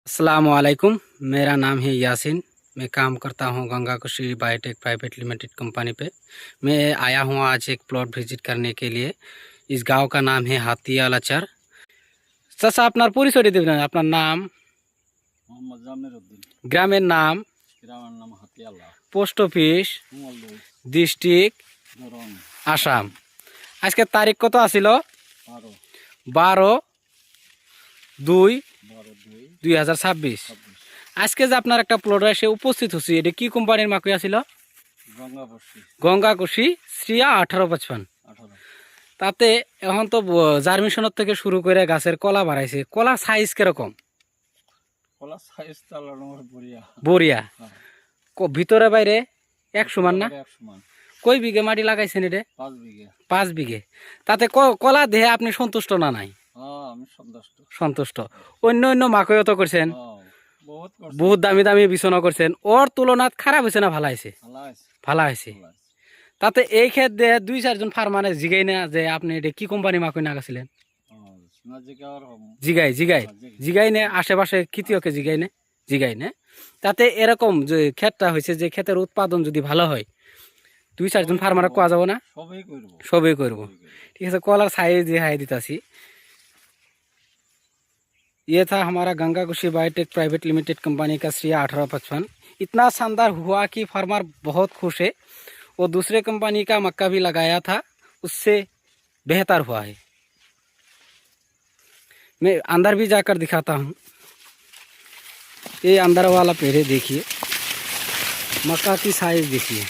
अस्सलामुअलैकुम। मेरा नाम है यासिन। मैं काम करता हूँ गंगा कृषि बायोटेक प्राइवेट लिमिटेड कंपनी पे। मैं आया हूँ आज एक प्लॉट विजिट करने के लिए। इस गांव का नाम है हाथियालाचर। चाचा আপনার পরিচয়টা দেবেন, আপনার নাম, মোহাম্মদ জামির উদ্দিন। গ্রামের নাম, গ্রামের নাম হাতিয়ালা, পোস্ট অফিস, কুমলদৈ, ডিস্ট্রিক্ট ধরন, আসাম। আজকে তারিখ কত আছিল? 12 12/2/2026। 26 আজকে যে আপনার একটা প্লট এসে উপস্থিত হচ্ছে, এটা কি কোম্পানির মাকুই আছিল? গঙ্গা কৃষি শ্রিয়া 1855। 18 তাতে এখন তো জার্মিশনের থেকে শুরু করে গাছের কলা বাড়াইছে। কলার সাইজ কিরকম? কলা সাইজ চালানোর বড়িয়া বড়িয়া। ভিতরে বাইরে এক সমান না? এক সমান। কই বিঘে মাটি লাগাইছেন এটা? 5 বিঘা। 5 বিঘে। তাতে কলা দেহে আপনি সন্তুষ্ট না নাই? আমি সন্তুষ্ট। অন্য অন্য মাকইও তো করছেন, বহুত বহুত দামি দামি বিছনা করছেন। ওর তুলনাত খারাপ হয়েছে না ভালো হয়েছে? ভালো হয়েছে। তাতে এই ক্ষেত্রে 2-4 জন ফার্মারে জিগাই না যে আপনি এটা কি কোম্পানি মাকই নাগাছিলেন? জিগাই নে আশেপাশে কৃতিয়কে জিগাই নে। তাতে এরকম যে ক্ষেতটা হয়েছে, যে ক্ষেতের উৎপাদন যদি ভালো হয় 2-4 জন ফার্মারে কোয়া যাব না? সবই করব। ঠিক আছে, কলার সাইজ দেখাই দিতাছি। ये था हमारा गंगा कृषि बायोटेक प्राइवेट लिमिटेड कंपनी का श्रिया 1855। इतना शानदार हुआ कि फार्मर बहुत खुश है। वो दूसरे कंपनी का मक्का भी लगाया था, उससे बेहतर हुआ है। मैं अंदर भी जाकर दिखाता हूँ। ये अंदर वाला पेड़ देखिए, मक्का की साइज देखिए।